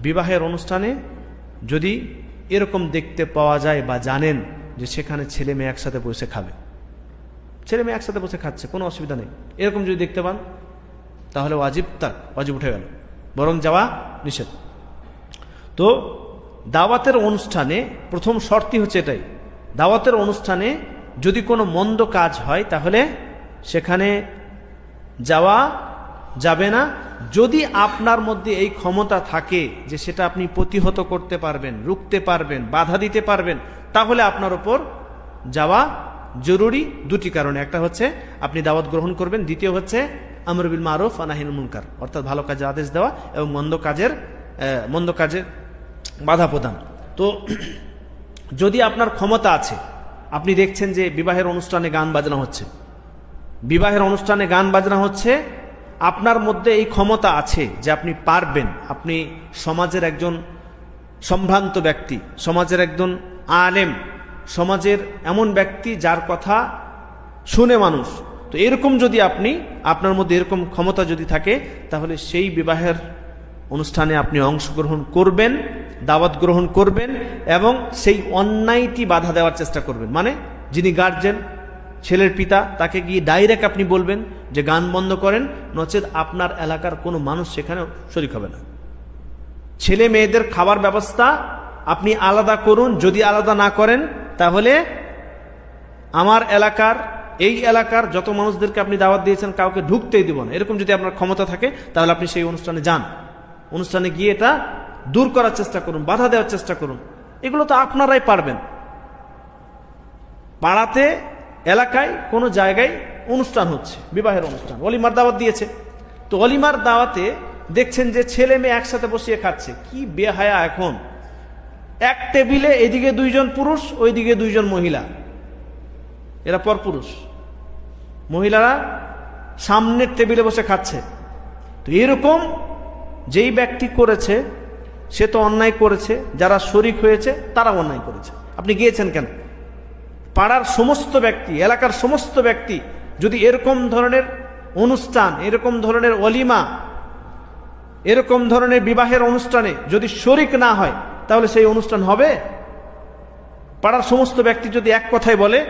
বিবাহের অনুষ্ঠানে যদি এরকম দেখতে পাওয়া যায় বা জানেন যে সেখানে ছেলে মেয়ে একসাথে বসে খাবে, ছেলে মেয়ে একসাথে বসে খাচ্ছে, কোনো অসুবিধা নেই, এরকম যদি দেখতে পান তাহলে ওয়াজিব উঠে গেল, বরং যাওয়া নিষেধ। তো দাওয়াতের অনুষ্ঠানে প্রথম শর্তই হচ্ছে এটাই, দাওয়াতের অনুষ্ঠানে যদি কোনো মন্দ কাজ হয় তাহলে সেখানে যাওয়া যাবে না, যদি আপনার মধ্যে এই ক্ষমতা থাকে যে সেটা আপনি প্রতিহত করতে পারবেন, রুখতে পারবেন, বাধা দিতে পারবেন, তাহলে আপনার উপর যাওয়া জরুরি। দুটি কারণে, একটা হচ্ছে আপনি দাওয়াত গ্রহণ করবেন, দ্বিতীয় হচ্ছে আমর বিল মারুফ ওয়া নাহি আনিল মুনকার, অর্থাৎ ভালো কাজের আদেশ দেওয়া এবং মন্দ কাজের বাধা প্রদান। তো যদি আপনার ক্ষমতা আছে, আপনি দেখছেন যে বিবাহের অনুষ্ঠানে গান বাজনা হচ্ছে, বিবাহের অনুষ্ঠানে গান বাজনা হচ্ছে, আপনার মধ্যে এই ক্ষমতা আছে যে আপনি পারবেন, আপনি সমাজের একজন সম্ভ্রান্ত ব্যক্তি, সমাজের একজন আলেম, সমাজের এমন ব্যক্তি যার কথা শুনে মানুষ, তো এরকম যদি আপনার মধ্যে এরকম ক্ষমতা যদি থাকে তাহলে সেই বিবাহের অনুষ্ঠানে আপনি অংশগ্রহণ করবেন, দাওয়াত গ্রহণ করবেন এবং সেই অন্যায়টি বাধা দেওয়ার চেষ্টা করবেন। মানে যিনি গার্জেন, ছেলের পিতা, তাকে গিয়ে ডাইরেক্ট আপনি বলবেন যে গান বন্ধ করেন, নচেত আপনার এলাকার কোনো মানুষ সেখানে শরীক হবে না। ছেলে মেয়েদের খাবার ব্যবস্থা আপনি আলাদা করুন, যদি আলাদা না করেন তাহলে আমার এলাকার, এই এলাকার যত মানুষদেরকে আপনি দাওয়াত দিয়েছেন কাউকে ঢুকতেই দিব না, এরকম যদি আপনার ক্ষমতা থাকে তাহলে আপনি সেই অনুষ্ঠানে যান, অনুষ্ঠানে গিয়ে এটা দূর করার চেষ্টা করুন, বাধা দেওয়ার চেষ্টা করুন। এগুলো তো আপনারাই পারবেন। পাড়াতে, এলাকায় কোনো জায়গায় অনুষ্ঠান হচ্ছে, বিবাহের অনুষ্ঠান, অলিমার দাওয়াত দিয়েছে, তো অলিমার দাওয়াতে দেখছেন যে ছেলে মেয়ে একসাথে বসিয়ে খাচ্ছে, কি বেহায়া! এখন এক টেবিলে এদিকে দুইজন পুরুষ, ওইদিকে দুইজন মহিলা, এরা পরপুরুষ, মহিলারা সামনের টেবিলে বসে খাচ্ছে। তো এরকম যেই ব্যক্তি করেছে সে তো অন্যায় করেছে, যারা শরিক হয়েছে তারা অন্যায় করেছে। আপনি গিয়েছেন কেন? পাড়ার সমস্ত ব্যক্তি, এলাকার সমস্ত ব্যক্তি যদি এরকম ধরনের অনুষ্ঠান, এরকম ধরনের অলিমা, এরকম ধরনের বিবাহের অনুষ্ঠানে যদি শরিক না হয় তাহলে সেই অনুষ্ঠান হবে? পাড়ার সমস্ত ব্যক্তি যদি এক কথায় বলে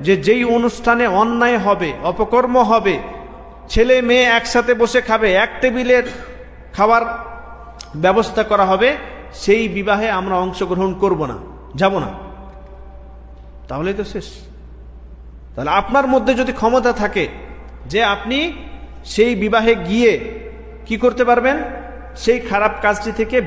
যে যেই অনুষ্ঠানে অন্যায় হবে, অপকর্ম হবে, ছেলে মেয়ে একসাথে বসে খাবে, এক টেবিলের খাবার ব্যবস্থা করা হবে, সেই বিবাহে আমরা অংশগ্রহণ করব না, যাব না, তাহলেই তো শেষ। তাহলে আপনার মধ্যে যদি ক্ষমতা থাকে যে আপনি সেই বিবাহে গিয়ে কি করতে পারবেন, সেই খারাপ কাজটি থেকে